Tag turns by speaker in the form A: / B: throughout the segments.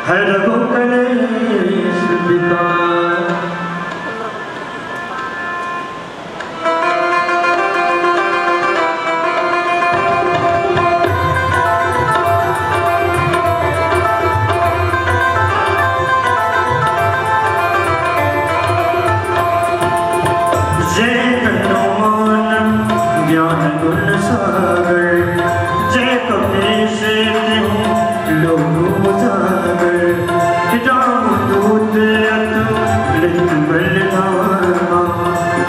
A: हर वो कलेश विकार। जय हनुमान ज्ञान गुण सागर, जय कपीश लोगो जागर, राम दूत अतुलित बलधामा,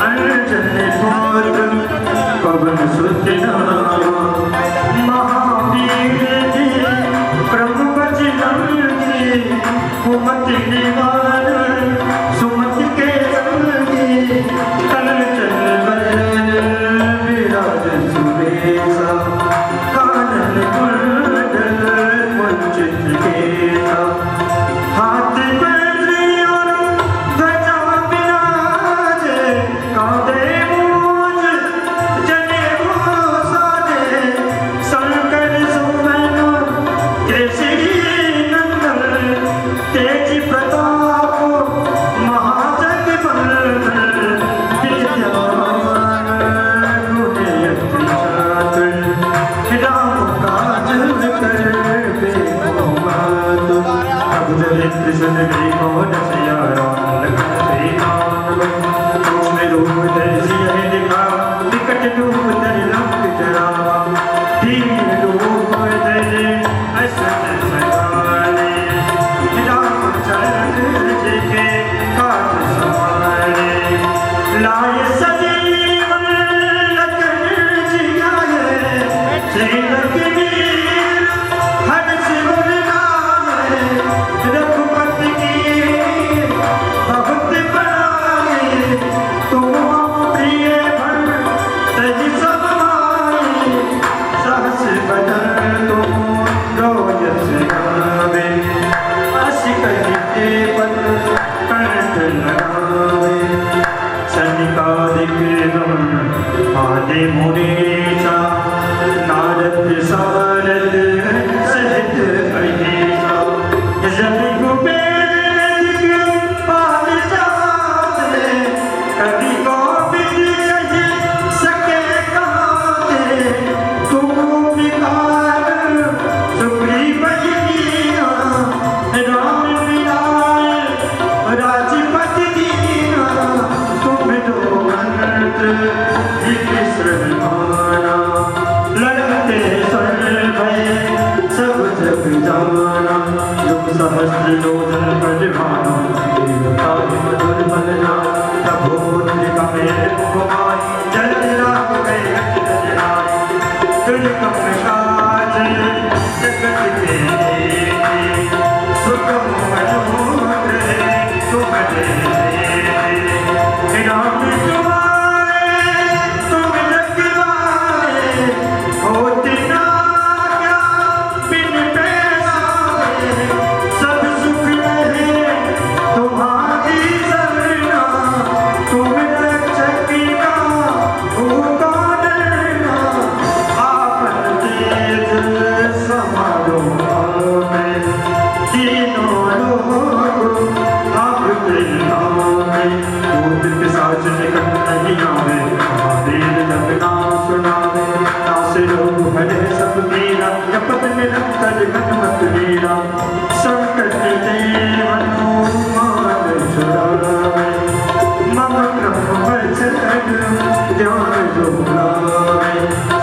A: अर्जुन पुत्र पवन सुत नामा, महावीर जी प्रभु बजरंगी, कुमति निवारण सुमति के संगी, कंचन बरन विराज सुबेसा, कानन कुंडल कुंचित केसा, हाथ में और ध्वजा विराजे, कांधे मूंज जनेऊ साजे, शंकर सुमन केसरी नंदन, तेज प्रताप महाजग बंदन, विद्यावान गुणी अति चातुर, राम काज करबे को मातुर। प्रभु चरित्र सुन गई कौन सिया राम, लखन सीता मन सूक्ष्म रूप धरि सियहि दिखावा, विकट रूप धरि लंक जरावा, दीन रूप धरि असत सहारे, रामचंद्र जी के काज सवारे, लाए सजीवन लखन जियाए, श्री रघुवीर हर्ष उर लाए, रघुपति की बहुत बड़ाई, तुम प्रिय भर तज सब माई, सहस बदन तुम रोजस गावे, अस कहिते पद कंठ लगावे, सनिकादिक आदि मुनीसा, नारद सारद सहित अहिसा, रघुबीर पाल जाते, कवि गोविंद कहि सके कहते, तुम विकार सुग्रीव बहिनीना, राम मिलाए राजपति दीना, तुम दो मंत्र विभीषण माना, लड़ते सर भय सब जग जाना, युग सहस्र लोचन परिभाना, देवताहि मधुर बलना, प्रभु मुद्रिका मेल मुखमाई, जल राग गए अखिल जनाई, दुर्गम काज जगत के जेते, सुगम मनोहर तुम देते, राम तुम्हारे तुम रखवारे, होत ना क्या बिन पैसारे, सब सुख रहे तुम्हारी सरना, तुम रक्षक का होगा डरना, आपन तेज समारो हमें, तीनों लोग आपके नामे, भूत पिशाच निकट नहीं आवे, महावीर जब नाम सुनावे, नासे रोग हरे सब पीरा, जपत निरंतर हनुमत वीरा, संकट ते हनुमान छुड़ावे, मम प्रभु वचन ध्यान जो लावे,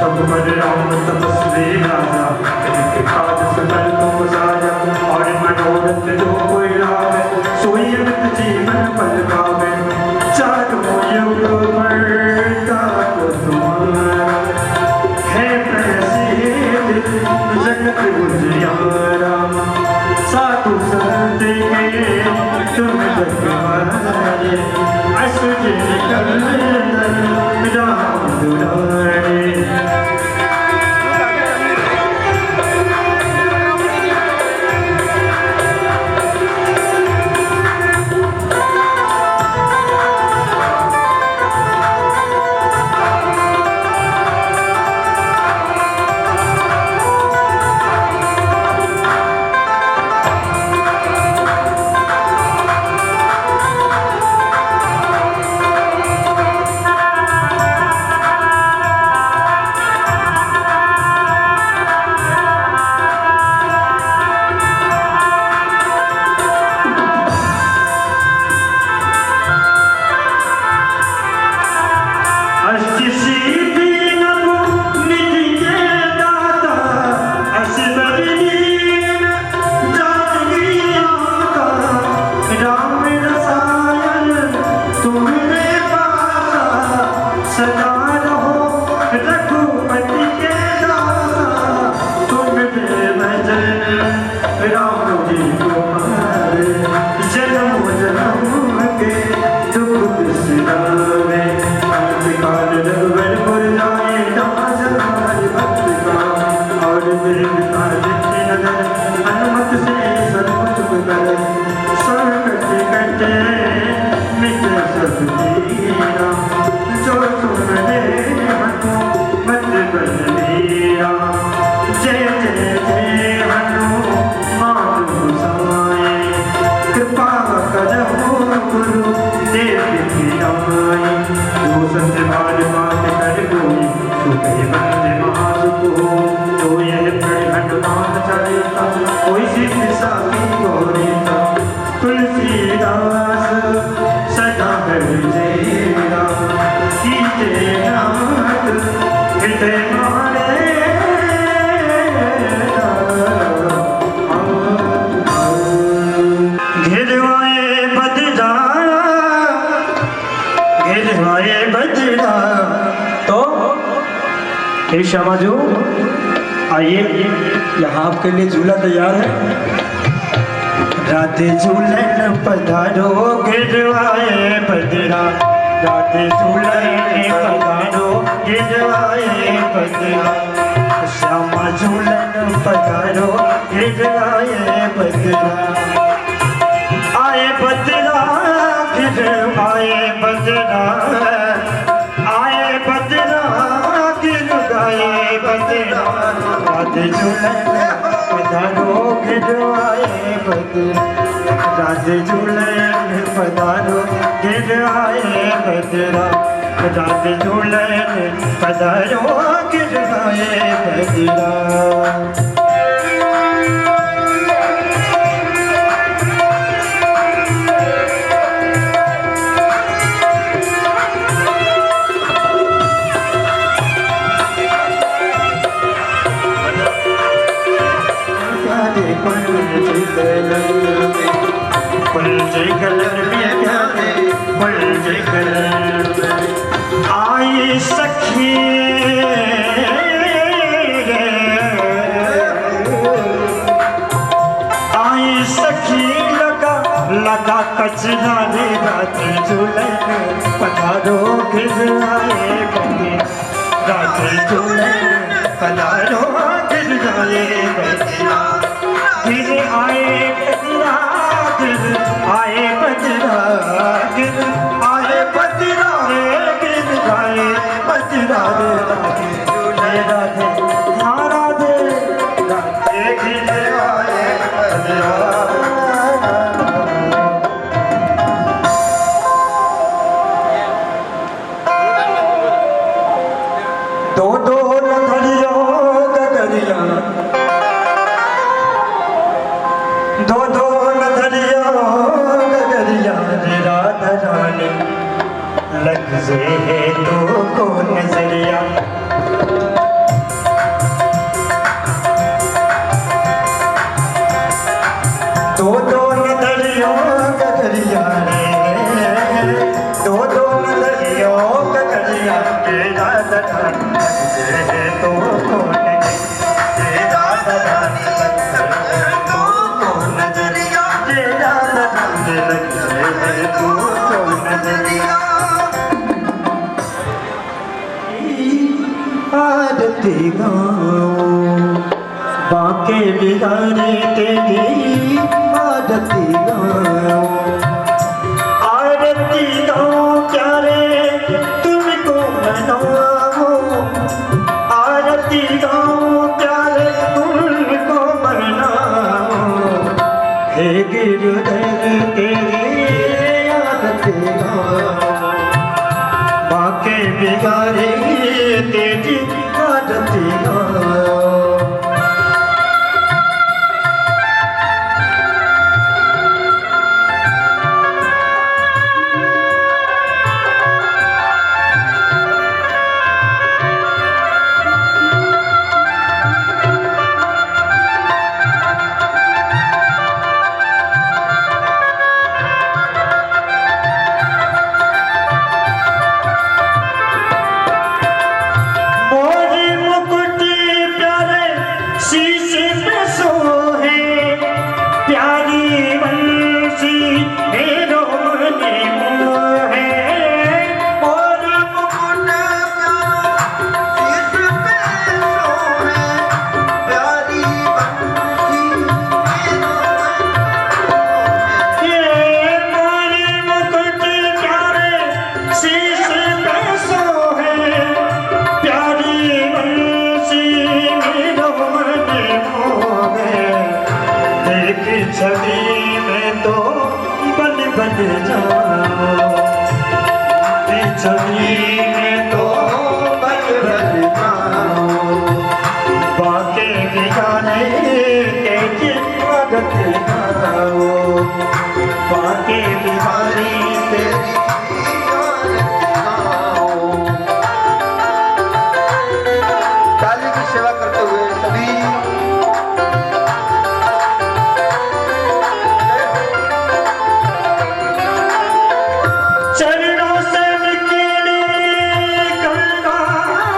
A: सब पर राम तपस्वी राजा, इनके काज सकल तुम साजा, और मनोरथ जो कोई लावे, सोई अनंत जीवन पल पावे, चारों युग मरता तुम्हारा, है प्रसिद्ध जगत उजियारा, साधु संत के तुम रखवारे, असुर निकंदन राम दुलारे। बोलिए शाबाजो, आइए यहाँ आपके लिए झूला तैयार है। राधे झूलन पधारो गिरवाए बदरा, राधे झूलन पधारो गिरवाए बदरा, श्यामा झूलन पधारो गिरवाए बदरा, आए बदरा गिर आए बदरा, आए बदरा गिर गाए बदरा, राधे झूलन पधारो गिरवाए बदरा, राधे झूलन पधारो गिरवाए बदरा, राधे झूलन पधारो गिरवाए बदरा। आई सखी आई सखी लगा लगा कचरा रे, राधे झूलन पधारो गिरवाए बदरा, राधे झूलन पधारो गिरवाए बदरा, गिर आए बदरा गिर आए बदरा, गिर आए बदरा रे गिर आए बदरा रे, राधे झूले राधे हाँ राधे राधे गिर आए बदरा। दो दो नगरिया गगरिया, दो दो नगरिया गगरिया रे, राधा रानी लग से है तो को नजरिया, दो दो नगरिया गगरिया रे, दो दो नगरिया गगरिया रे, राधा रानी लग से है तो को नजरिया, राधा रानी लग से है तो को नजरिया, राधा रानी लग से है तो को नजरिया। आरती गाओ बाके बिहारी तेरी, आरती गाओ आरती गाओ प्यारे तुमको मनाओ, आरती गाओ प्यारे तुमको मनाओ, हे गिरधर तेरी आरती गाओ, बाके बिहारी तेरी आरती गाओ। छवि में तो बन बन जाओ, छवि में तो बन बन जाओ, बाके बिगाने के स्वागत गाओ, बाके बिहारी तेरी
B: काली की सेवा करते हुए सभी
A: चरणों से निकली गंगा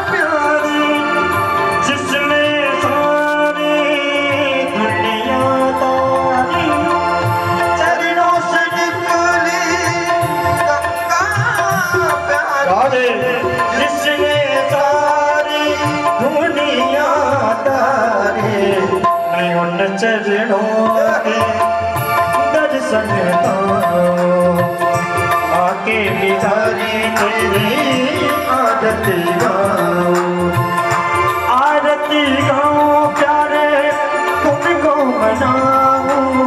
A: प्यारी, संग गाओ आके बिहारी तेरी आरती गाओ प्यारे तुमको मनाओ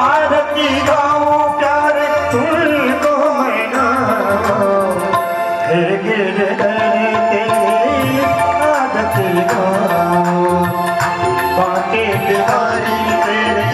A: आरती गाओ प्यारे तुमको मनाओ हे गिरधर तेरी आरती गाओ बाके बिहारी तेरी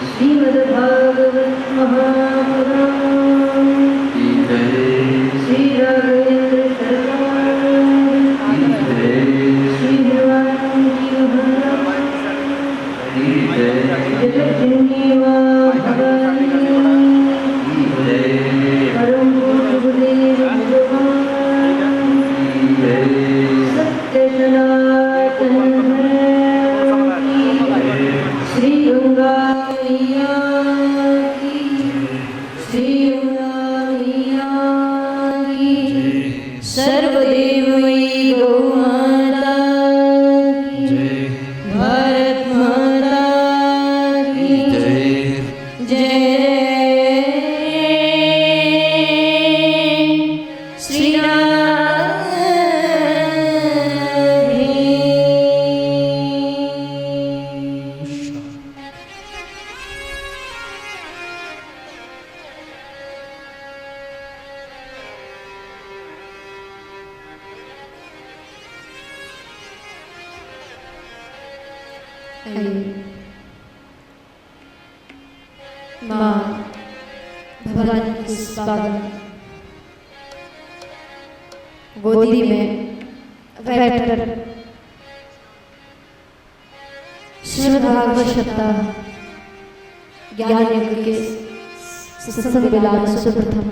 C: श्रीमद्भागवत माँ भवानी की इस पावन गोदी में बैठकर श्रीमद् भागवत सप्ताह ज्ञान यज्ञ के सत्संग विलास सुप्रथम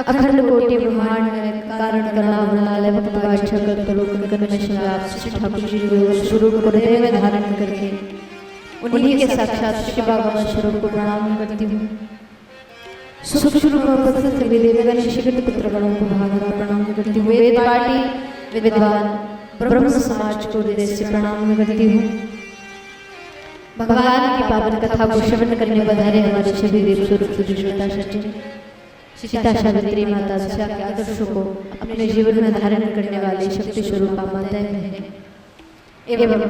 C: अखंड कोटि ब्रह्मांड में कारण करना वर्णालय भक्त वाचा करते लोक में श्रीराम श्री ठाकुर जी को स्वरूप को हृदय में धारण करके उन्हीं के साक्षात श्री भगवान स्वरूप को प्रणाम करती हूँ। सूक्ष्म उपस्थित विदेवगण शिखित पुत्र गणों को भागवत प्रणाम करती हूँ। वेद पाठी विद्वान ब्रह्म समाज को हृदय से प्रणाम करती हूँ। भगवान की पावन कथा को श्रवण करने पधारे हमारे सभी देव स्वरूप श्रीता सचिन सीता सावित्री माता सीता के आदर्शों को अपने जीवन में धारण करने वाले शक्ति स्वरूप माताएं हैं एवं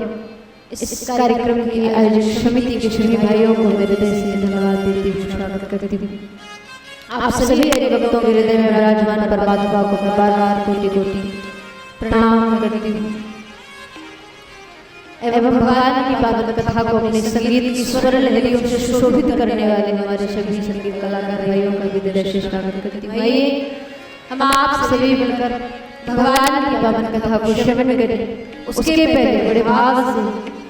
C: इस कार्यक्रम की आयोजन समिति के सभी भाइयों को मेरे हृदय से धन्यवाद देती हूँ, स्वागत करती हूँ। आप सभी हरि भक्तों के हृदय में विराजमान परमात्मा को मैं बार बार कोटि कोटि प्रणाम करती हूँ एवं भगवान की पावन कथा को अपने संगीत की स्वर लहरियों से सुशोभित करने वाले हमारे सभी संगीत कलाकार भाइयों का भी हृदय से स्वागत करती हूँ। आइए हम आप सभी मिलकर भगवान की पावन कथा को श्रवण करें। उसके पहले बड़े भाव से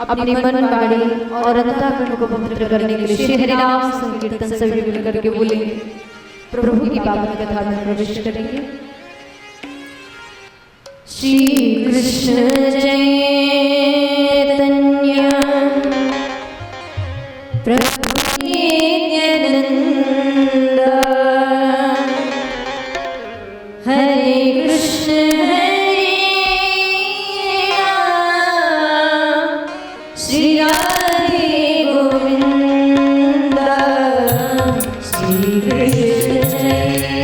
C: अपनी मन वाणी और अंतःकरण को पवित्र करने के लिए श्री हरिनाम संकीर्तन सभी मिलकर के बोलेंगे। प्रभु की पावन कथा में प्रवेश करेंगे। श्री कृष्ण चैतन्य प्रभु नित्यानंद हरे कृष्ण श्री राधे गोविंद श्री कृष्ण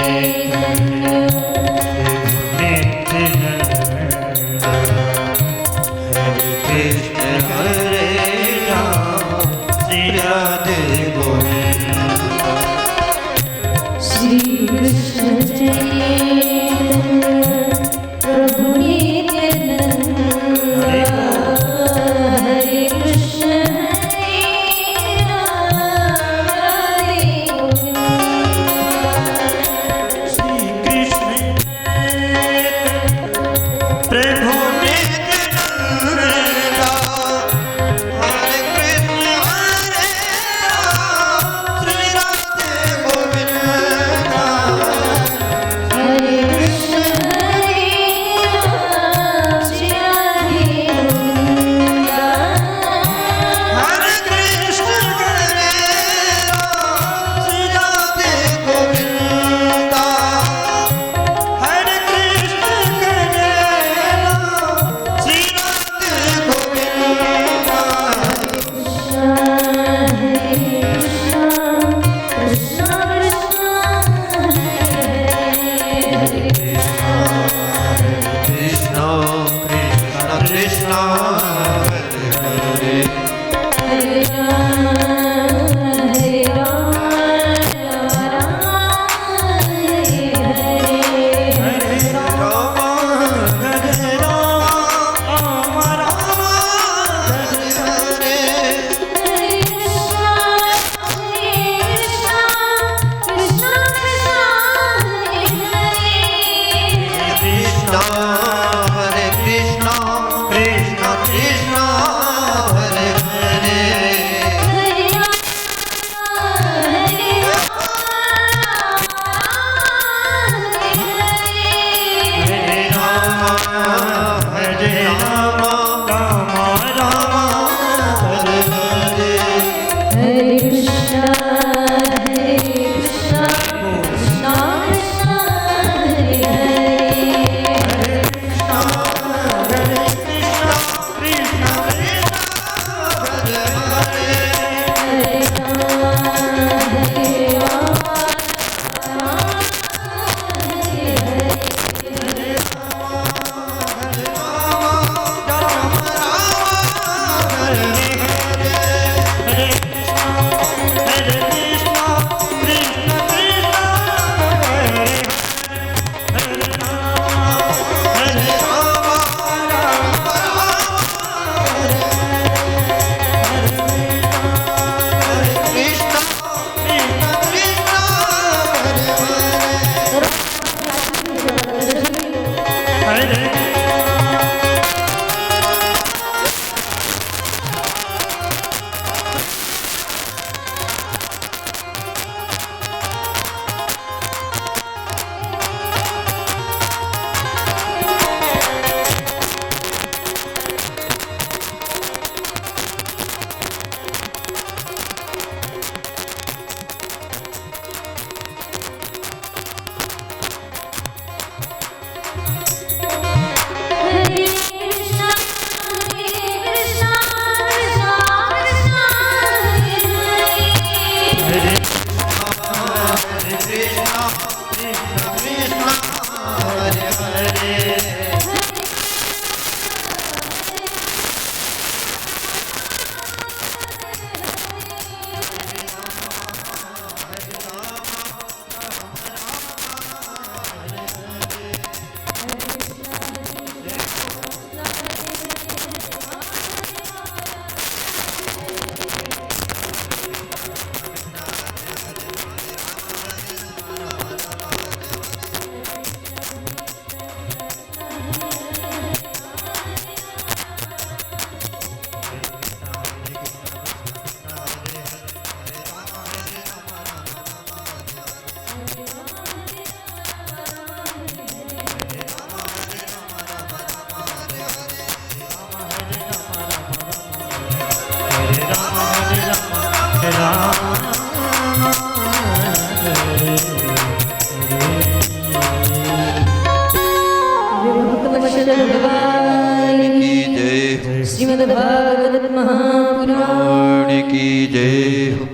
C: चैतन्य श्री कृष्ण चैतन्य प्रभु नित्यानंद हरे कृष्ण हरे गोविंद
A: श्री कृष्ण प्रभु नित्यानंद हरे कृष्ण हरे
C: श्रीमद् भागवत महापुराण
B: की जय हो।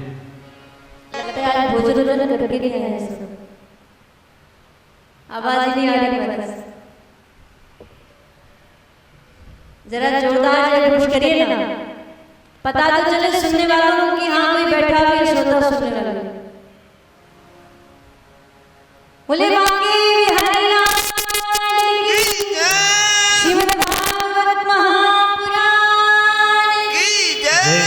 C: लगता है आज भोजन करके नहीं आए सब। आवाज नहीं आ रही बस। जरा जोरदार से घोष करिए ना, पता तो चले सुनने वालों को कि हाँ कोई बैठा है श्रोता सुनने वाला। बोले बाकी हरिनाम की जय, श्रीमद् भागवत महापुराण
B: की जय।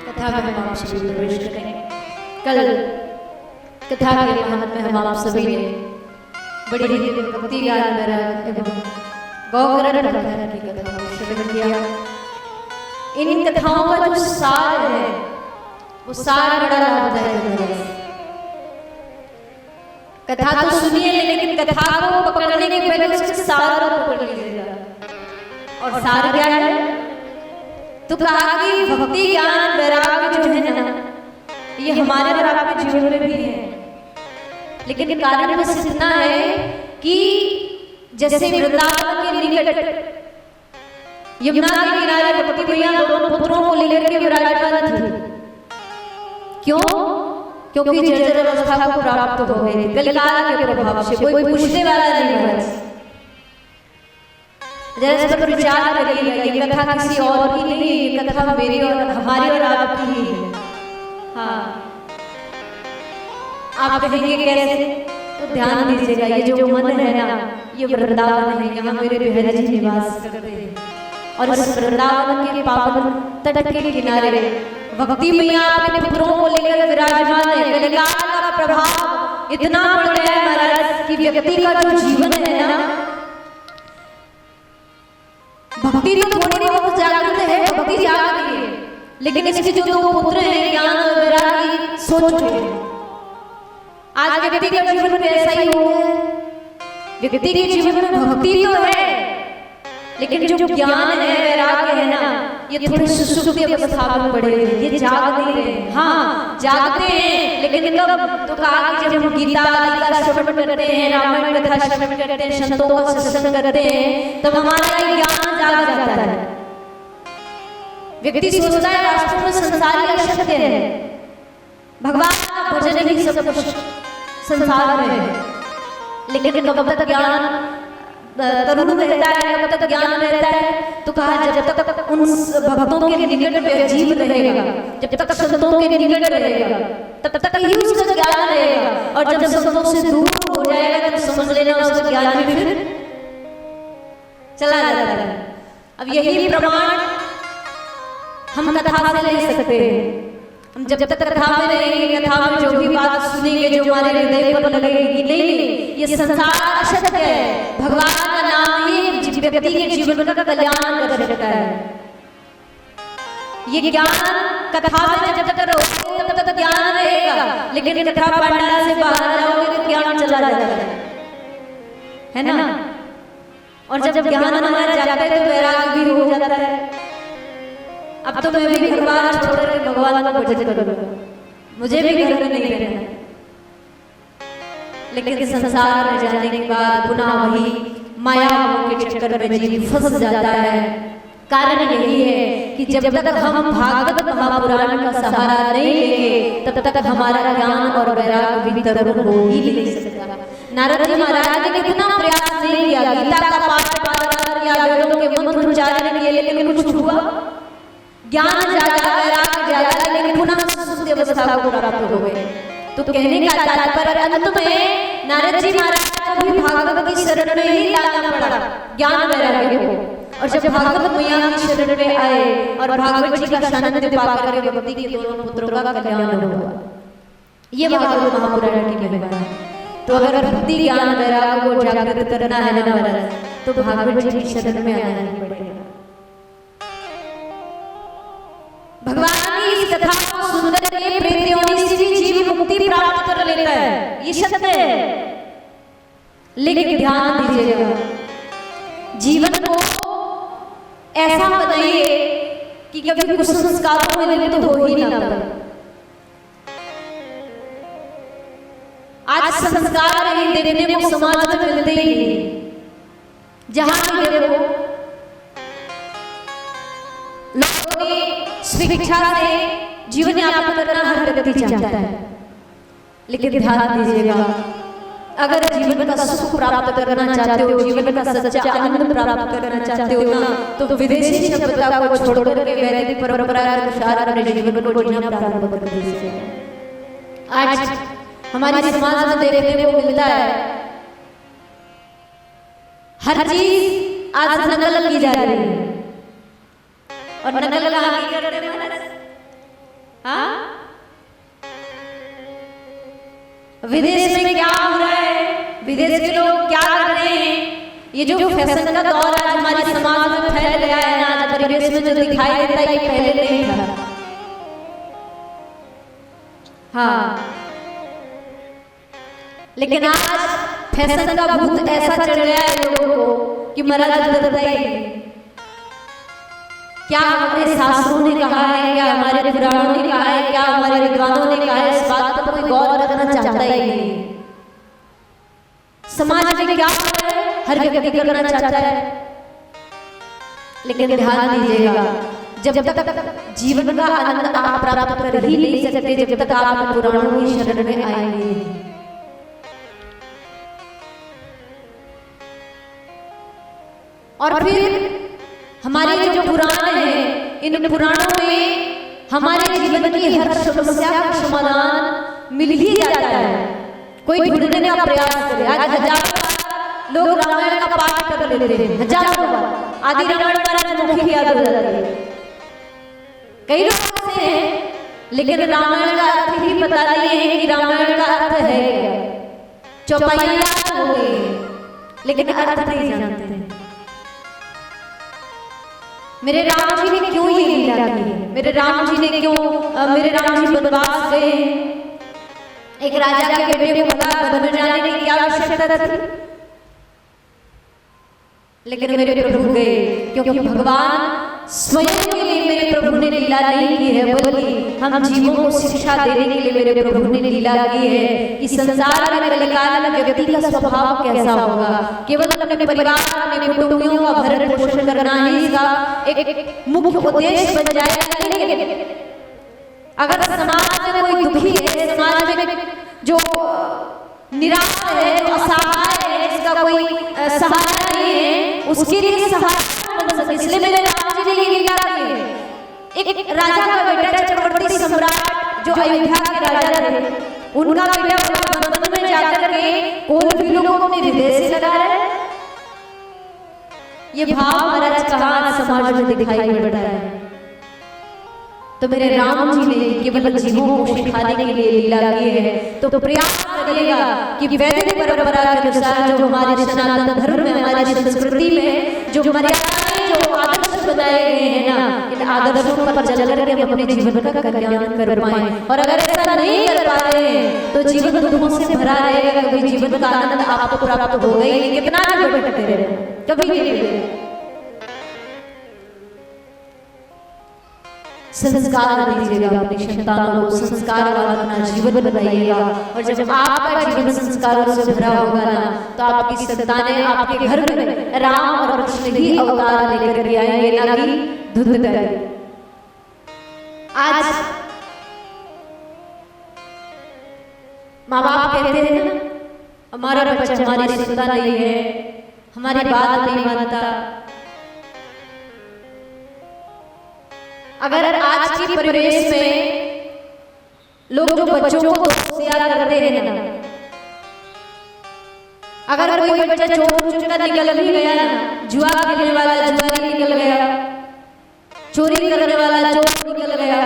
C: कथा में हम आप सभी प्रवेश करें। कल कथा के महत्व में हम आप सभी ने बड़ी भक्ति गान एवं गौकरण प्रकार की कथा को श्रवण किया। इन कथाओं का जो सार है वो सार बड़ा लाभदायक है। कथा तो सुनिए लेकिन कथा को पकड़ने के पहले उसके सार को पकड़ लीजिएगा। और सार क्या है? तो कहा कि भक्ति ज्ञान वैराग्य जो है ना ये हमारे और आपके जीवन में भी है, लेकिन कारण बस इतना है कि जैसे वृंदावन के निकट यमुना के किनारे भक्ति मैया दोनों पुत्रों को लेकर के विराजमान थी। क्यों? क्योंकि जर्जर अवस्था को प्राप्त हो गए थे कलिकाल के प्रभाव से। कोई पूछने वाला नहीं बस। जरा इस पर विचार करिएगा, ये कथा किसी और की नहीं है, ये कथा मेरी और हमारी और आपकी ही है। हाँ, आप कहेंगे कैसे? तो ध्यान दीजिएगा, ये जो मन है ना ये वृंदावन है, यहाँ मेरे बिहारी जी निवास करते हैं। और इस वृंदावन के पावन तट के किनारे भक्ति मैया अपने पुत्रों को लेकर विराजमान है। कलिकाल का प्रभाव इतना बढ़ गया है महाराज कि व्यक्ति का जो जीवन है ना, भक्ति तो थोड़ी बहुत जागृत है, भक्ति जाग रही है, लेकिन इसके जो दो पुत्र हैं ज्ञान और वैरागी सोच रहे हैं। आज व्यक्ति के जीवन में ऐसा ही हो गया। व्यक्ति के जीवन में भक्ति तो है, लेकिन जो ज्ञान है वैराग्य है ना ये थोड़े सुसुप्ति अवस्था में पड़े हुए, ये जाग नहीं रहे। हाँ जागते हैं, लेकिन कब? तो कहा कि जब हम गीता का श्रवण करते हैं, रामायण कथा श्रवण करते हैं, संतों का सत्संग करते हैं, तब हमारा ज्ञान जाग जाता है। व्यक्ति सोचता है वास्तव में संसार का सत्य है, भगवान का भजन ही सब कुछ संसार में है। लेकिन कब तक ज्ञान तरुण रहता है, कब तक ज्ञान रहता है? तो कहा जब तक उन भक्तों के निकट में जीव रहेगा, जब तक संतों के निकट रहेगा तब तक ही उसका ज्ञान रहेगा। और जब संतों से दूर हो जाएगा तो समझ लेना उसका ज्ञान भी फिर चला जाता है। अब यही प्रमाण हम कथा से ले सकते हैं। हम जब तक कथा में रहेंगे, कथा में जो भी बात सुनेंगे जो हमारे हृदय पर लगेगी, नहीं ये संसार असत्य है, भगवान का नाम ही व्यक्ति के जीवन का कल्याण कर सकता है। ये ज्ञान कथा में जब तक रहोगे तब तक ज्ञान रहेगा, लेकिन कथा पंडाल से बाहर जाओगे तो ज्ञान चला जाता है ना। और जब ज्ञान हमारा जाता है तो वैराग्य भी हो जाता है। अब तो मैं भी घर बार छोड़ कर भगवान का भजन करूंगा, मुझे भी घर में नहीं रहना। लेकिन संसार में जाने के बाद पुनः वही माया के चक्कर में जीव फंस जाता है। कारण यही है कि जब तक हम भागवत महापुराण का सहारा नहीं लेंगे तब तक हमारा ज्ञान और वैराग्य भी तरुण हो ही नहीं सकता। नारद जी महाराज ने कितना प्रयास नहीं किया, गीता का पाठ किया, वेदों के मंत्र उच्चारण किए, लेकिन कुछ हुआ? ज्ञान जागा, वैराग्य जागा, लेकिन पुनः सुसुप्ति अवस्था को प्राप्त हो गए। तो कहने का तात्पर्य अंत में नारद जी महाराज को भी भागवत की शरण में ही लाना पड़ा ज्ञान वैराग्य को। और जब भागवत मैया की शरण में आए और भागवत जी का सानिध्य पाकर के भक्ति के दोनों पुत्रों का कल्याण हुआ। ये भागवत महापुराण की महिमा है। तो अगर भक्ति ज्ञान वैराग्य को जागृत करना है ना महाराज, तो भागवत जी की शरण में आना ही पड़ेगा। भगवान की इस कथा को सुनकर के प्रेत योनि से जीव मुक्ति प्राप्त कर लेता है, ये सत्य है। लेकिन ध्यान दीजिएगा, जीवन को ऐसा बनाइए कि कभी कुछ संस्कारों में लिप्त हो ही ना पाए। आज संस्कार ही देखने को समाज में मिलते ही नहीं। जहां भी देखो लोगों ने स्वेच्छा से जीवन यापन करना हर व्यक्ति चाहता है, लेकिन ध्यान दीजिएगा, अगर जीवन का सुख प्राप्त करना चाहते हो, जीवन का सच्चा आनंद प्राप्त करना चाहते हो ना, तो विदेशी सभ्यता को छोड़कर के वैदिक परंपरा के अनुसार अपने जीवन को जीना प्रारंभ कर दीजिए। आज हमारे समाज में देखने को मिलता है हर चीज आज नकल की जा रही है, और नकल कहाँ की कर रहे हैं? हाँ, विदेश में क्या हो रहा है, विदेश के लोग क्या कर रहे हैं, ये जो फैशन का दौर है हमारे समाज में फैल गया है ना, आज परिवेश में जो दिखाई देता है ये पहले नहीं था। हाँ, लेकिन आज फैशन का भूत ऐसा चढ़ गया है लोगों को कि मरा जाता ही। क्या हमारे शास्त्रों ने कहा है, क्या हमारे पुराणों ने कहा है, क्या हमारे विद्वानों ने कहा है, इस बात पर कोई गौर करना चाहता ही नहीं। समाज में क्या है, हर व्यक्ति करना चाहता है, लेकिन ध्यान दीजिएगा, जब तक जीवन का आनंद आप प्राप्त कर ही नहीं सकते जब तक आप पुराणों की शरण में आएंगे। और फिर हमारे जो पुराण हैं, इन पुराणों में हमारे जीवन की हर समस्या का समाधान मिल ही जाता है। कोई ढूंढने का प्रयास करे, आज हजारों लोग रामायण का पाठ कर लेते हैं, हजारों बार आदि रामायण महाराज मुखी याद हो जाती है। कई लोग ऐसे हैं लेकिन रामायण का अर्थ ही पता नहीं है कि रामायण का अर्थ है क्या। चौपाइयां याद हो गई लेकिन अर्थ नहीं जानते हैं। मेरे राम जी ने क्यों ये लीला की, मेरे राम जी ने क्यों, मेरे राम जी वनवास गए, एक राजा के बेटे को वन में जाने की क्या आवश्यकता थी, लेकिन मेरे प्रभु गए क्योंकि भगवान स्वयं के लिए मेरे प्रभु ने लीला नहीं की है, बल्कि हम जीवों को शिक्षा देने के लिए मेरे प्रभु ने लीला की है कि संसार में कलिकाल में व्यक्ति का स्वभाव कैसा होगा। केवल अपने परिवार, अपने कुटुंबियों का भरण पोषण करना ही इसका एक मुख्य उद्देश्य बन जाएगा। लेकिन अगर समाज में कोई दुखी है, समाज में जो निराश है, जो असहाय है, जिसका कोई सहारा नहीं है, उसके लिए सहारा बन सके, इसलिए मेरे राम जी ने ये लीला की है। एक राजा का बेटा, चक्रवर्ती सम्राट जो अयोध्या के राजा थे, उनका बेटा वन में जाकर के कोल बिलों को अपने हृदय से लगा रहा है। ये भाव महाराज कहाँ समाज में दिखाई पड़ रहा है। तो मेरे राम जी ने केवल जीवों को सिखाने के लिए लीला की है। तो प्रयास करिएगा कि वैदिक परंपरा के अनुसार जो हमारे सनातन धर्म में, हमारी संस्कृति में जो मर्यादाएं, जो आदर्श बनाए गए हैं ना, इन आदर्शों पर चल करके हम अपने जीवन का कल्याण कर पाए। और अगर ऐसा नहीं कर पा रहे हैं तो जीवन दुखों से भरा रहेगा, कभी जीवन का आनंद आपको प्राप्त होगा ही नहीं, कितना भी भटकते रहे, कभी नहीं। संस्कार दीजिएगा अपनी संतानों को, संस्कार वाला अपना जीवन बनाइएगा। और जब आपका जीवन संस्कारों से भरा होगा ना, तो आपकी संतानें आपके घर में राम और कृष्ण ही अवतार लेकर के आएंगे, ना कि धुंधकारी। आज माँ बाप कहते हैं ना, हमारा बच्चा हमारी सुनता नहीं है, हमारी बात नहीं मानता। अगर आज के परिवेश में लोग जो बच्चों को दोषिया करते हैं ना, अगर कोई बच्चा चोर चुनकर निकल भी गया ना, जुआ खेलने वाला जुआरी निकल गया, चोरी करने वाला चोर निकल गया,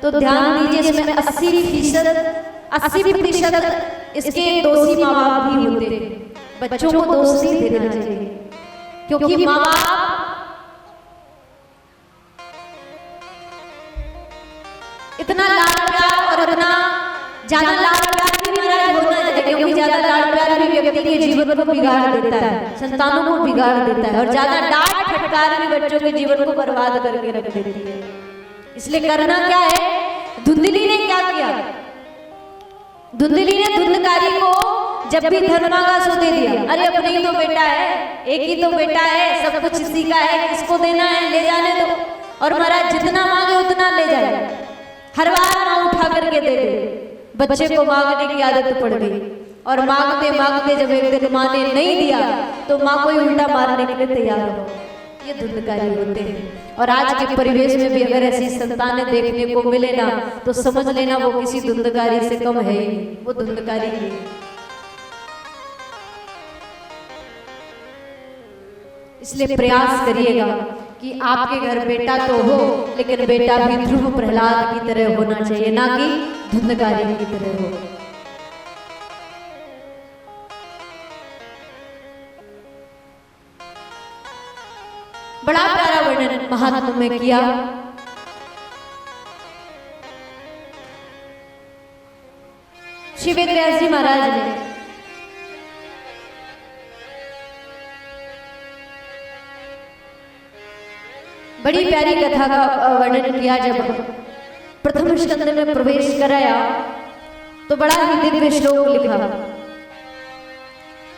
C: तो ध्यान दीजिए इसमें 80% इसके दोषी माँ बाप भी होते हैं। बच्चों को दोष नहीं देना चाहिए, क्योंकि माँ बाप इतना लाड़ प्यार और इतना ज्यादा लाड़ प्यार भी महाराज होना चाहिए, क्योंकि ज्यादा लाड़ प्यार भी व्यक्ति के जीवन को बिगाड़ देता है, संतानों को बिगाड़ देता है, और ज्यादा डांट फटकार भी बच्चों के जीवन को बर्बाद करके रख देती है। इसलिए करना क्या है, धुंधली ने क्या किया, धुंधली ने धुंधकारी को जब भी धन मांगा सो दे दिया। अरे अपने ही तो बेटा है, एक ही तो बेटा है, सब कुछ इसी का है, किसको देना है, ले जाने दो। और महाराज जितना मांगे उतना ले जाए, हर बार माँ उठा करके दे दे। बच्चे को मांगने की आदत पड़ गई, और मांगते मांगते जब एक दिन माँ ने नहीं दिया तो माँ को उल्टा मारने के लिए तैयार हो। ये धुंधकारी होते हैं। और आज के परिवेश में भी अगर ऐसी संतानें देखने को मिले ना, तो समझ लेना वो किसी धुंधकारी से कम है ही, वो धुंधकारी है। इसलिए प्रयास करिएगा कि आपके घर बेटा तो हो, लेकिन बेटा भी ध्रुव प्रहलाद की तरह होना चाहिए, ना कि धुंधकारी की तरह हो। बड़ा प्यारा वर्णन महात्मा में किया। श्री वेदव्यास जी महाराज ने बड़ी प्यारी कथा का वर्णन किया। जब प्रथम स्कंद में प्रवेश कराया तो बड़ा ही दिव्य श्लोक लिखा,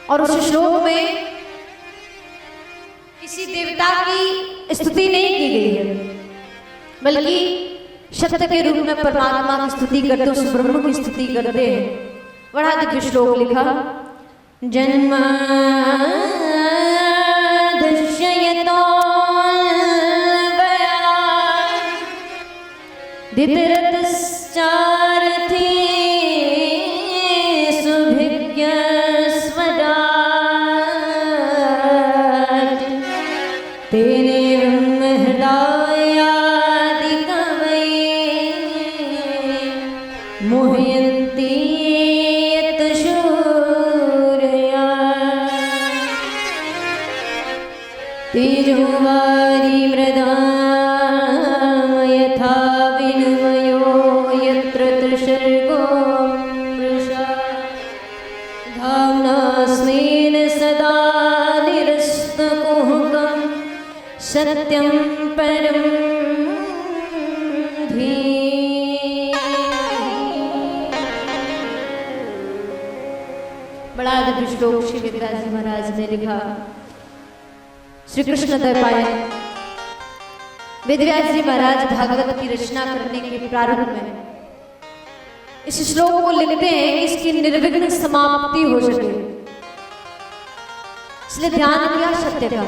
C: और उस श्लोक में किसी देवता की स्तुति नहीं की गई है, बल्कि शब्द के रूप में परमात्मा की स्तुति करते, उस ब्रह्म की स्तुति करते हैं। बड़ा दिव्य श्लोक लिखा, जन्म दितरतश्चारथि सुभिज्ञ स्वराट तेने ब्रह्महृदयादि कवये मोहयन्ति यत् शूरया तेजोवारि मृदा सत्यं परम बड़ा दिव्य श्लोक श्री वेदव्यास जी महाराज ने लिखा। श्री कृष्ण द्वैपायन वेदव्यास जी महाराज भागवत की रचना करने के प्रारंभ में इस श्लोक को लिखते हैं कि इसकी निर्विघ्न समाप्ति हो सके, इसलिए ध्यान किया सत्य का।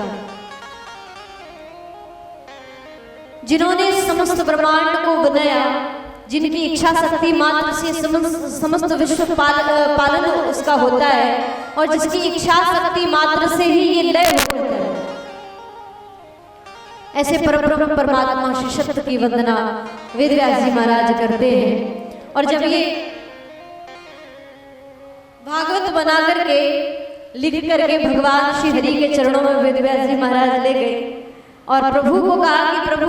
C: जिन्होंने समस्त ब्रह्मांड को बनाया, जिनकी इच्छा शक्ति मात्र से समस्त विश्व पालन उसका होता है, और जिसकी इच्छा शक्ति मात्र से ही ये लय होता है, ऐसे परब्रह्म परमात्मा श्री सत्य की वंदना वेदव्यास जी महाराज करते हैं। और जब ये भागवत बना करके लिख करके भगवान श्री हरि के चरणों में वेदव्यास जी महाराज ले गए, और प्रभु को कहा कि प्रभु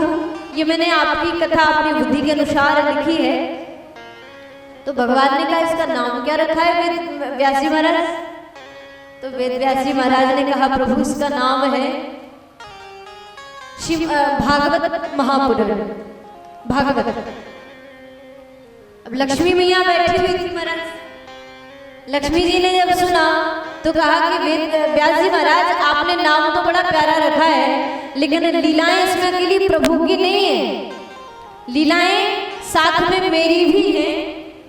C: ये मैंने आपकी कथा अपनी बुद्धि के अनुसार लिखी है। तो भगवान ने कहा इसका नाम क्या रखा है व्यास जी महाराज? तो वेदव्यास जी महाराज ने कहा प्रभु इसका नाम है शिव भागवत महापुराण भागवत। अब लक्ष्मी मैया बैठी हुई थी महाराज, लक्ष्मी जी ने जब सुना तो कहा कि व्यास जी महाराज आपने नाम तो बड़ा प्यारा रखा है, लेकिन लीलाएं इसमें अकेली प्रभु की नहीं है, लीलाएं साथ में मेरी भी हैं,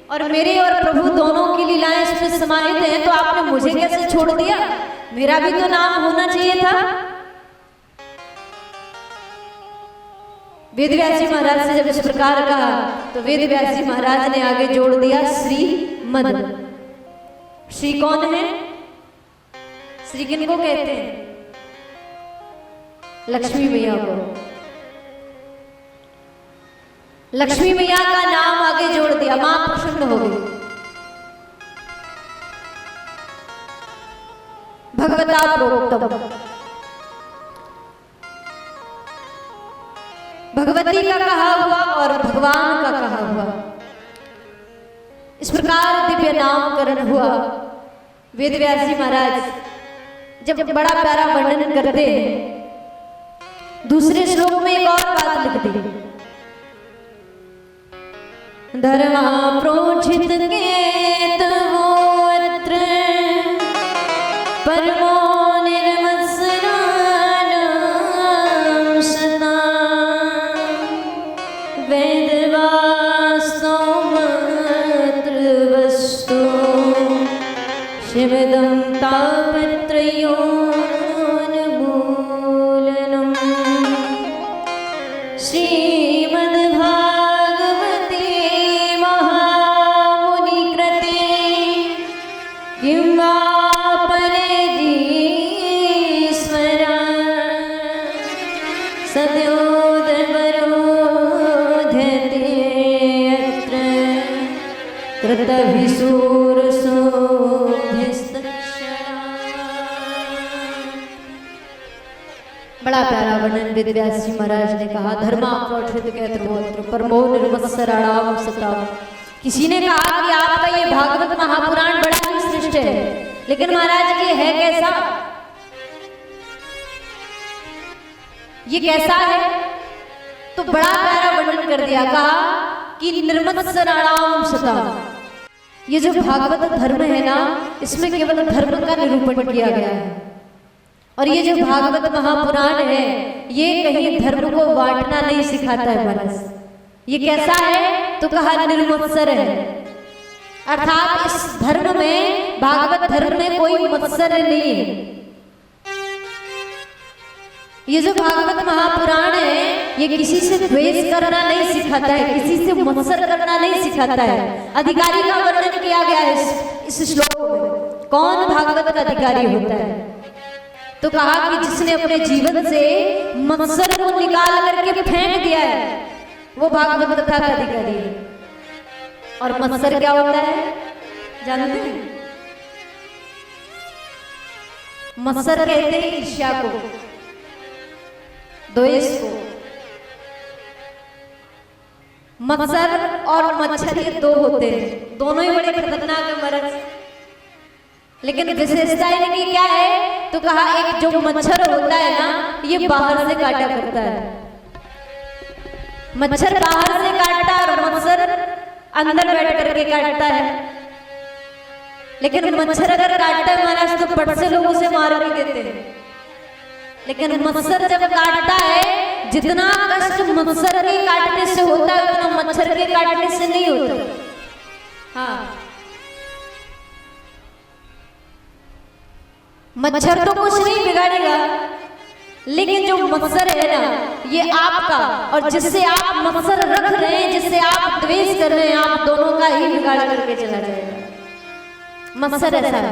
C: और मेरे और प्रभु दोनों की लीलाएं इसमें समाहित हैं। तो आपने मुझे कैसे छोड़ दिया? मेरा भी तो नाम होना चाहिए था। वेदव्यास जी महाराज से जब इस प्रकार कहा तो वेदव्यास जी महाराज ने आगे जोड़ दिया श्री मद। श्री कौन है? श्री किनको कहते हैं? लक्ष्मी मैया को। लक्ष्मी मैया का नाम आगे जोड़ दिया, मां प्रसन्न हो गई। भगवता प्रोक्तम, भगवती का कहा हुआ और भगवान का कहा हुआ, इस प्रकार दिव्य नामकरण हुआ। वेद व्यास जी महाराज जब बड़ा प्यारा वर्णन करते हैं, दूसरे श्लोक में एक और बात लिखते हैं, धर्मा प्रोचित केतवोऽत्र परमो निर्मत्सराणां सदा वेदवास्तवमत्र वस्तु शिवदं तापत्रयोन्मूलनम् श्रीमद्भागवते महामुनिकृते किं वा परेजीश्वरा सद्योदवरोधते अत्र कृतभिसूरसोऽभिस्तक्षणा। बड़ा प्यारा वर्णन वेद व्यास जी महाराज ने कहा, धर्मा प्रोक्षित केतवोऽत्र परमो निर्मत्सराणां सता। किसी ने कहा कि आपका ये भागवत महापुराण बड़ा ही श्रेष्ठ है, लेकिन महाराज ये है कैसा, ये कैसा है? तो बड़ा प्यारा वर्णन कर दिया, कहा कि निर्मत्सराणां सता। ये जो भागवत धर्म है ना, इसमें केवल धर्म का निरूपण किया गया है। और ये जो भागवत महापुराण है, ये कहीं धर्म को बांटना नहीं सिखाता है महाराज। ये कैसा है? तो कहा निर्मत्सर है, अर्थात इस धर्म में, भागवत धर्म में कोई मत्सर नहीं है। ये जो भागवत महापुराण है, ये किसी से द्वेष करना नहीं सिखाता है, किसी से मत्सर करना नहीं सिखाता है। अधिकारी का वर्णन किया गया है इस श्लोक में। कौन भागवत का अधिकारी होता है? तो कहा कि जिसने अपने जीवन से मत्सर को निकाल करके फेंक दिया है, वो भागवत कथा का अधिकारी है। और मत्सर क्या होता है जानते हैं? मत्सर कहते हैं ईर्ष्या को, द्वेष को। मत्सर और मच्छर ये दो होते हैं, दोनों ही बड़े खतरनाक है महाराज। लेकिन विशेषता इनकी क्या है? तो कहा एक जो मच्छर होता है ना, ये बाहर से काटा करता है। मच्छर बाहर से काटता है और मत्सर अंदर बैठ करके काटता है। लेकिन मच्छर अगर काटता है महाराज तो पट से लोगों से मार भी देते हैं। लेकिन मत्सर जब काटता है, जितना कष्ट मत्सर के काटने से होता है उतना मच्छर के काटने से नहीं होता। हाँ, मच्छर तो कुछ नहीं बिगाड़ेगा, लेकिन जो मत्सर है ना, ये आपका और जिससे आप मत्सर रख रहे हैं, जिससे आप द्वेष कर रहे हैं, आप दोनों का ही बिगाड़ करके चला जाएगा। मत्सर ऐसा है।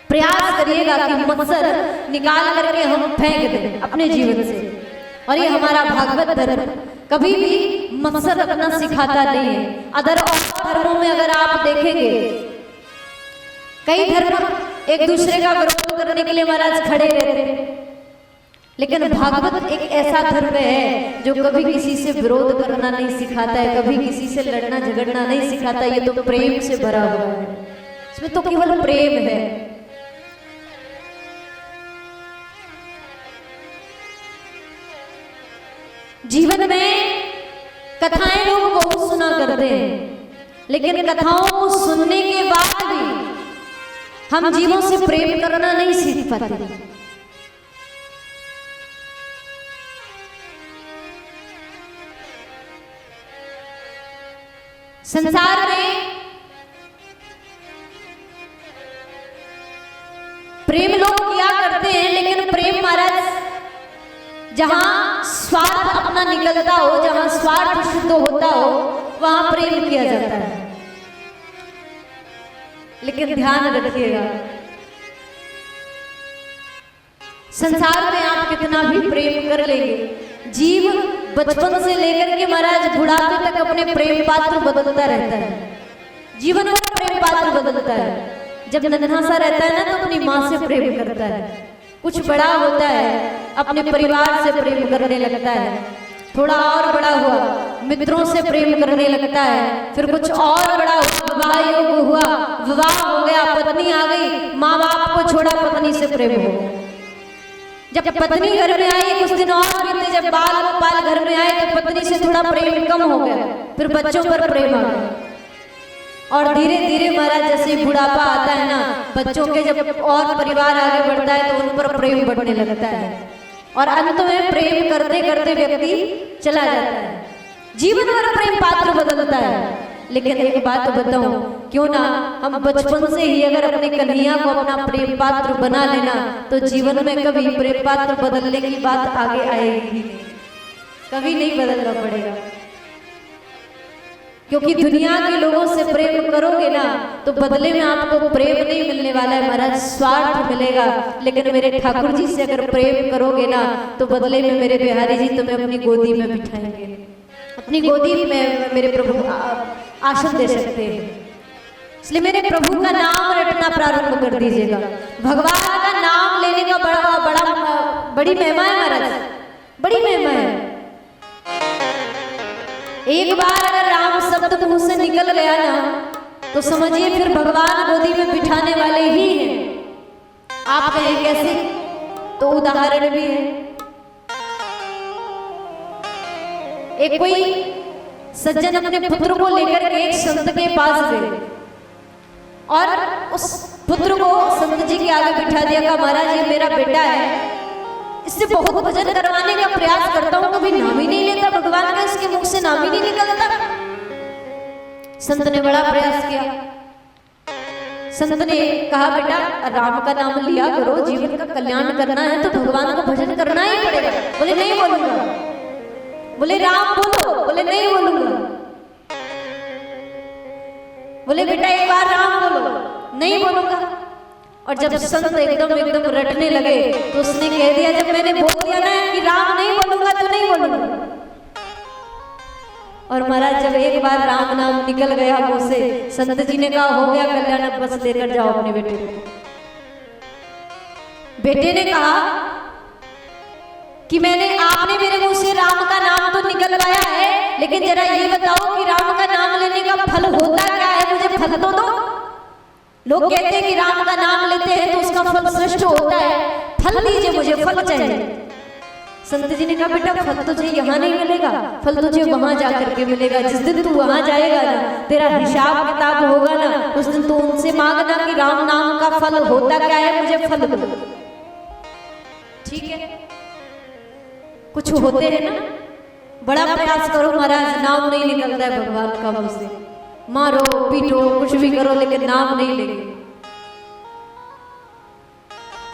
C: प्रयास करिएगा कि मत्सर निकाल करके हम फेंक दें अपने जीवन से। और ये हमारा भागवत धर्म कभी भी मत्सर रखना सिखाता नहीं है। अदर और धर्मों में अगर आप देखेंगे, कई धर्म एक दूसरे का विरोध करने के लिए महाराज खड़े रहते हैं, लेकिन भागवत एक ऐसा धर्म है जो कभी किसी से विरोध करना नहीं सिखाता है, कभी किसी से लड़ना झगड़ना नहीं सिखाता। ये तो प्रेम से भरा हुआ है, इसमें तो केवल प्रेम है। जीवन में कथाएं लोग बहुत सुना करते हैं, लेकिन कथाओं को सुनने के बाद भी हम जीवों से प्रेम करना नहीं सीख पाते। संसार में प्रेम लोग किया करते हैं, लेकिन प्रेम महाराज जहां स्वार्थ अपना निकलता हो, जहां स्वार्थ शुद्ध होता हो, वहां प्रेम किया जाता है। लेकिन ध्यान रखिएगा, संसार में आप कितना भी प्रेम कर लेंगे, जीव बचपन से लेकर के महाराज बुढ़ापे तक अपने प्रेम पात्र बदलता रहता है। जीवन भर प्रेम पात्र बदलता है। जब नन्हा सा रहता है ना, तो अपनी माँ से प्रेम करता है। कुछ बड़ा होता है, अपने परिवार से प्रेम करने लगता है। थोड़ा और बड़ा हुआ, मित्रों से प्रेम करने लगता है। फिर कुछ और बड़ा हुआ, विवाह योग हुआ, विवाह हो गया, पत्नी आ गई, माँ बाप को छोड़ा, पत्नी से प्रेम हो गया। जब पत्नी घर में आई, कुछ दिन और बीते, जब बाल गोपाल घर में आए तो पत्नी से थोड़ा प्रेम कम हो गया, फिर बच्चों पर प्रेम आ गया। और धीरे धीरे महाराज जैसे बुढ़ापा आता है ना, बच्चों के जब और परिवार आगे बढ़ता है तो उन पर प्रेम बढ़ने लगता है, और अंत में प्रेम करते करते व्यक्ति चला जाता है। जीवन भर प्रेम पात्र बदलता है। लेकिन एक बात बताऊं, क्यों ना हम बचपन से ही अगर अपने कन्हैया को अपना प्रेम पात्र बना लेना, तो जीवन में कभी प्रेम पात्र बदलने की बात आगे आएगी, कभी नहीं बदलना पड़ेगा। क्योंकि दुनिया के लोगों से प्रेम करोगे ना, तो बदले में आपको प्रेम नहीं मिलने वाला है महाराज, स्वार्थ मिलेगा। लेकिन मेरे ठाकुर जी से अगर प्रेम करोगे ना, तो बदले में मेरे बिहारी जी तुम्हें अपनी गोदी में बिठाएंगे, अपनी गोदी में मेरे प्रभु आसन दे सकते हैं। इसलिए मेरे प्रभु का नाम रटना प्रारंभ कर दीजिएगा। भगवान का नाम लेने का बड़ी महिमा है महाराज, बड़ी महिमा है। एक बार अगर राम शब्द मुंह से निकल गया ना, तो समझिए फिर भगवान गोदी में बिठाने वाले ही हैं। आप कहें कैसे? तो उदाहरण भी है। एक कोई सज्जन अपने पुत्र को लेकर के एक संत के पास गए और उस पुत्र को संत जी के आगे बिठा दिया। कहा महाराज ये मेरा बेटा है, इससे बहुत भजन करवाने का प्रयास करता हूं, कभी नाम ही नहीं लेता भगवान का, इसके मुख से नाम ही नहीं निकलता। संत ने बड़ा प्रयास किया। संत ने कहा बेटा राम का नाम लिया करो, जीवन का कल्याण करना है तो भगवान का भजन करना ही पड़ेगा। बोले नहीं बोलूंगा। बोले राम बोलो। बोले नहीं बोलूंगा। बोले बेटा एक बार राम बोलो। नहीं बोलूंगा। और जब संत एकदम रटने लगे तो उसने कह दिया, जब मैंने बोल दिया ना कि राम नहीं बोलूंगा तो नहीं बोलूंगा। और महाराज जब एक बार राम नाम निकल गया मुंह से, संत जी ने कहा हो गया कल्याण, अब बस लेकर जाओ अपने बेटे को। बेटे ने कहा कि आपने मेरे मुंह से राम का नाम तो निकलवाया है, लेकिन जरा ये बताओ कि राम का नाम लेने का फल होता क्या है, मुझे फल तो दो। लोग कहते हैं कि राम का नाम लेते हैं तो उसका फल श्रेष्ठ होता है, फल दीजिए, मुझे फल चाहिए। संत जी ने कहा बेटा फल तुझे यहाँ नहीं मिलेगा, फल तुझे वहां जाकर के मिलेगा। जिस दिन तू वहां जाएगा ना, तेरा हिसाब किताब होगा ना, उस दिन तू उनसे मांगना कि राम नाम का फल होता क्या है, मुझे फल दो। ठीक है, कुछ होते हैं ना, बड़ा प्रयास करो महाराज, नाम नहीं निकलता है भगवान का मुंह से, मारो पीटो कुछ भी करो लेकिन नाम नहीं लेंगे।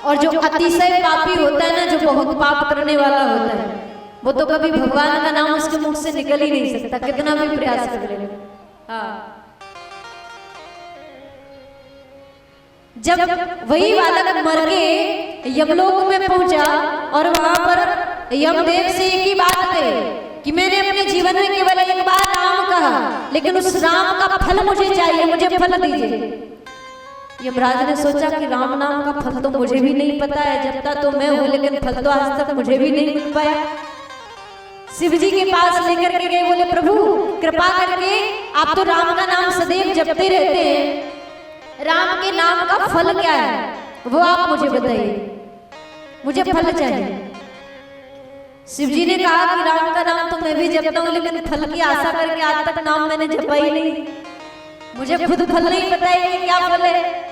C: और जो अतिशय पापी होता है ना, जो बहुत पाप करने वाला होता है, वो तो कभी भगवान का नाम उसके मुख से निकल ही नहीं सकता, कितना भी प्रयास कर ले। हाँ, जब वही बालक मर के यमलोक में पहुंचा और वहां पर यमदेव से एक ही बात कही कि मैंने अपने जीवन में केवल एक बार राम कहा, लेकिन उस राम का फल मुझे चाहिए, मुझे फल दीजिए। यमराज ने सोचा कि राम नाम का फल तो मुझे भी नहीं पता है, जब तक तो मैं हूं, लेकिन फल तो आज तक मुझे भी नहीं मिल पाया। शिव जी के पास लेकर के गए, बोले प्रभु कृपा करके आप तो राम का नाम सदैव जपते रहते हैं, राम के नाम का फल क्या है वो आप मुझे बताइए, मुझे फल चाहिए। शिव जी ने कहा कि राम का नाम तो मैं भी जपता हूँ, लेकिन फल की आशा करके आज तक नाम मैंने जपा ही नहीं, मुझे खुद फल नहीं पता है कि क्या फल है।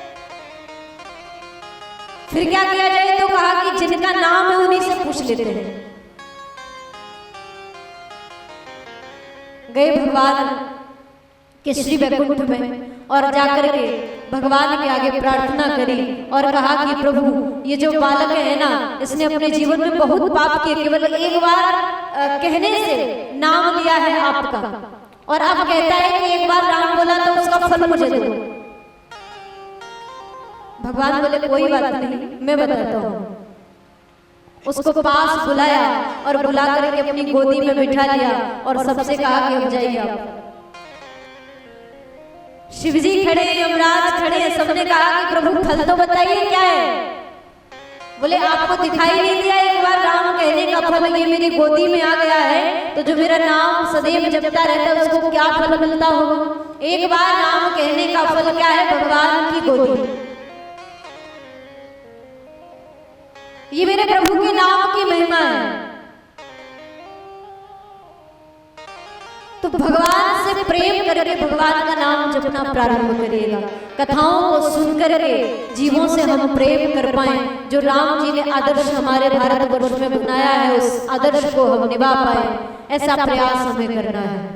C: फिर क्या किया जाए, तो कहा कि जिनका नाम है उन्हीं से पूछ लेते हैं। गए भगवान के श्री वैकुंठ में और जाकर के भगवान के आगे प्रार्थना करी और कहा कि प्रभु ये जो बालक है ना, इसने अपने जीवन में बहुत पाप किए, केवल एक बार कहने से नाम लिया है आपका, और अब कहता है कि एक बार राम बोला तो उसका फल मुझे दो। भगवान बोले कोई बात नहीं, मैं बताता हूँ। उसको पास बुलाया और बुला करके अपनी गोदी में बिठा लिया और सबसे कहा कि अब जाइए आप। शिवजी खड़े, यमराज खड़े, सबने कहा कि प्रभु फल तो बताइए क्या है। बोले आपको दिखाई नहीं दिया एक बार राम कहने का फल, ये मेरी गोदी में आ गया है, तो जो मेरा नाम सदैव जपता रहता है उसको क्या फल मिलता होगा। एक बार नाम कहने का फल क्या है? भगवान की गोदी। ये मेरे प्रभु के नाम की महिमा है। तो भगवान से प्रेम करके भगवान का नाम जपना प्रारंभ करिएगा। कथाओं को सुनकर के जीवों से हम प्रेम कर पाए। जो राम जी ने आदर्श हमारे भारतवर्ष में बनाया है, उस आदर्श को हम निभा पाए, ऐसा प्रयास हमें करना है।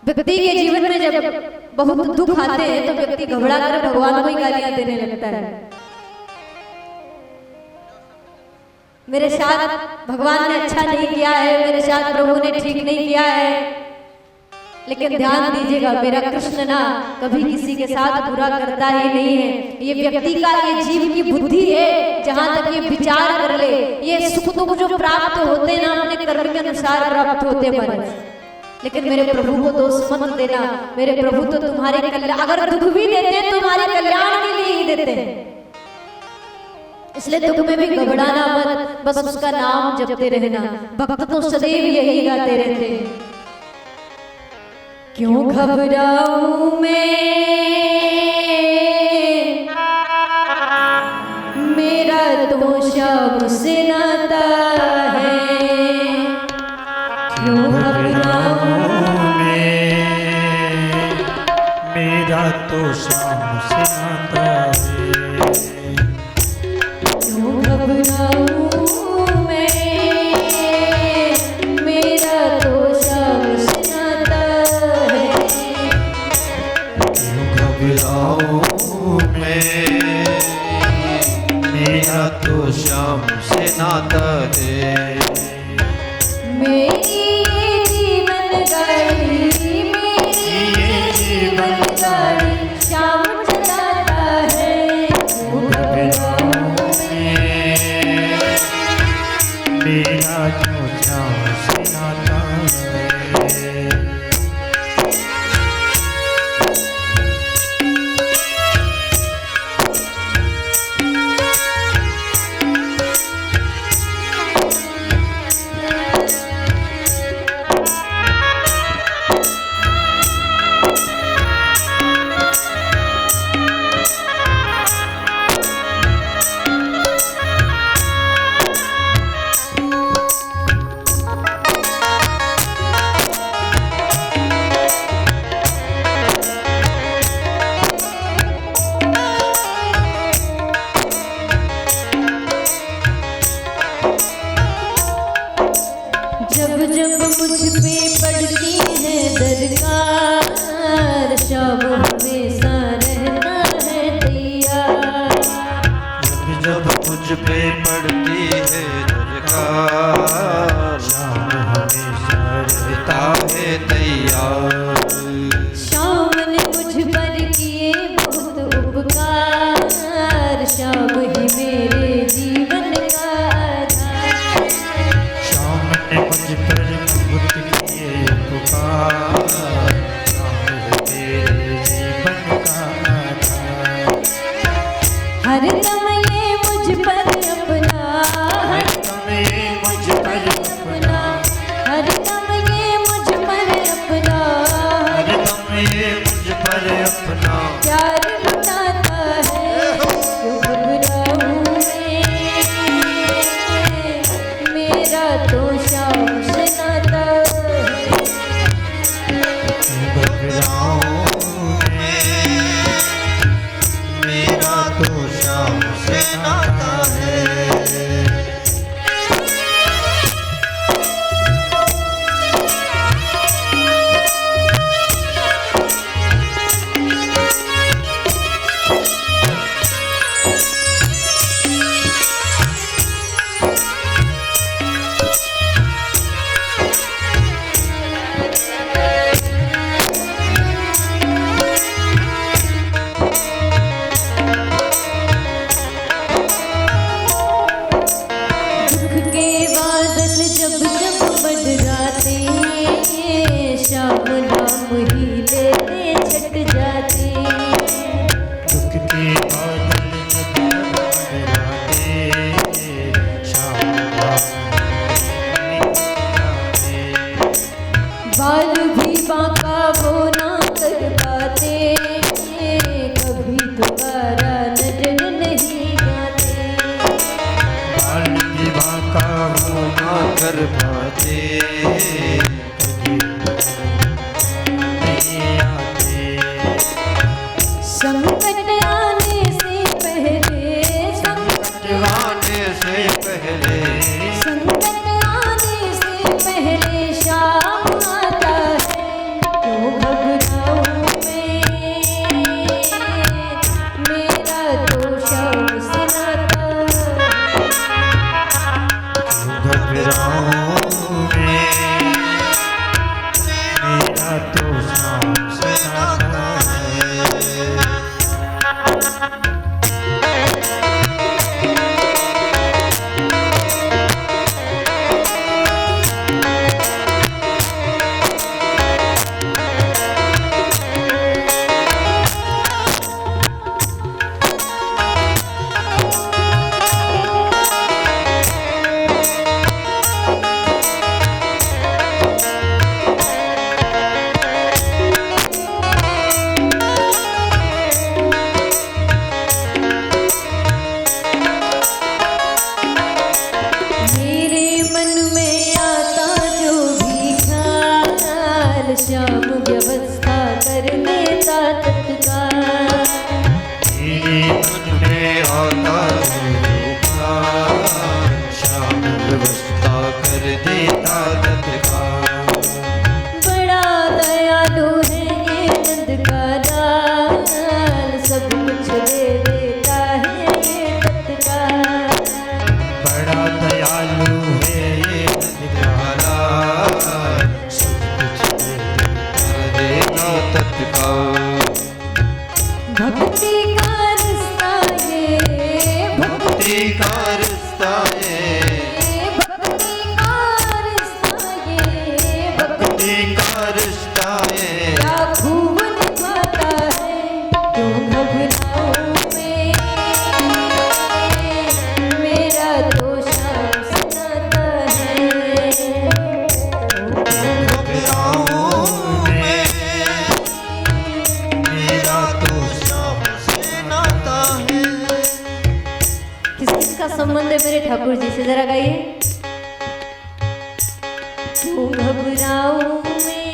C: व्यक्ति के जीवन में जब बहुत दुख आते हैं तो व्यक्ति घबरा कर भगवान को ही गालियां देने लगता है। मेरे साथ भगवान ने अच्छा नहीं किया है, मेरे साथ प्रभु ने ठीक नहीं किया है। लेकिन ध्यान दीजिएगा, मेरा कृष्ण ना कभी किसी के साथ बुरा करता ही नहीं है। ये व्यक्ति का, ये जीव की बुद्धि है, जहां तक ये विचार कर ले, ये सुख दुख जो प्राप्त होते ना अपने कर्म के अनुसार प्राप्त होते बने। लेकिन मेरे प्रभु को दोष मत देना। मेरे प्रभु तो तुम्हारे कल्याण, अगर दुख भी देते हैं तुम्हारे कल्याण के लिए ही देते हैं। इसलिए दुख में भी घबराना मत, बस उसका नाम जपते रहना। भक्त तो सदैव यही गाते रहते हैं, क्यों घबराऊं मैं, मेरा तो श्याम से नाता है। क्यों घबराऊं
A: मेरा तो श्याम से नाता है।
C: क्यों घबराऊं मैं, मेरा तो श्याम से नाता है।
A: क्यों घबराऊं मैं, मेरा तो श्याम से नाता है।
C: मेरी ये जीवन गाड़ी, मेरी ये जीवन गाड़ी श्याम चलाता है। क्यों घबराऊं
A: मेरा तो श्याम से नाता है।
C: जब जब मुझ पे पड़ती है दरकार, श्याम हमेशा रहता है तैयार।
B: जब जब मुझ पे पड़ती है दरकार,
A: श्याम हमेशा
B: रहता है तैयार।
C: श्याम ने मुझ पर किए बहुत उपकार, श्याम ही मेरे जीवन का आधार।
A: श्याम ने मुझ पर बहुत किए उपकार, श्याम है तेरे जीवन का आधार।
C: हरदम ये मुझ पर अपना,
A: हरदम ये मुझ पर अपना,
C: हरदम ये मुझ पर अपना,
A: हरदम ये मुझ पर अपना
C: प्यार लुटाता है। क्यों घबराऊं मैं, मेरा तो श्याम से नाता है।
A: घबराऊं
B: मेरा तो श्याम से नाता है।
D: मन में आता श्याम व्यवस्था कर देता तत्काल।
C: बड़ा दयालु है ये नंद का लाल, सब कुछ दे देता है ये तत्काल।
D: बड़ा दयालु है ये नंदलाल, सब कुछ देता तत्काल।
C: भक्ति का रिश्ता ये,
D: भक्ति का रिश्ता है,
C: भक्ति का रिश्ता ये,
D: भक्ति का रिश्ता है।
C: क्या खूब निभाता है, क्यों घबराऊं मैं, मेरा तो श्याम से नाता है।
D: घबराऊं मैं, मेरा तो श्याम से नाता है।
C: किस किस का संबंध है मेरे ठाकुर जी से, जरा गाइए। क्यों घबराऊं मैं,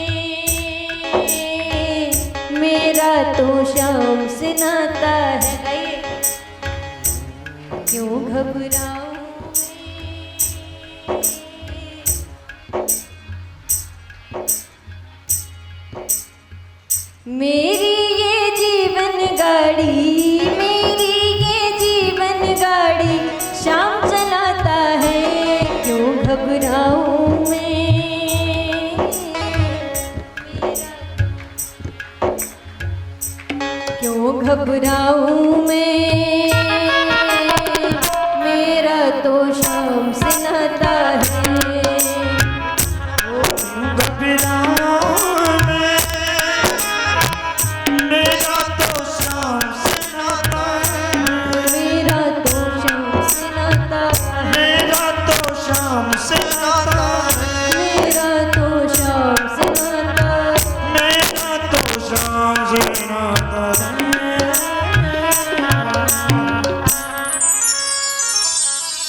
C: मेरा तो श्याम से नाता है, गाइए। क्यों घबराऊं मैं, मेरी ये जीवन गाड़ी, मेरी ये जीवन गाड़ी श्याम चलाता है। क्यों घबराऊं मैं, क्यों घबराऊं मैं, मेरा तो श्याम से नाता है।
A: घबरा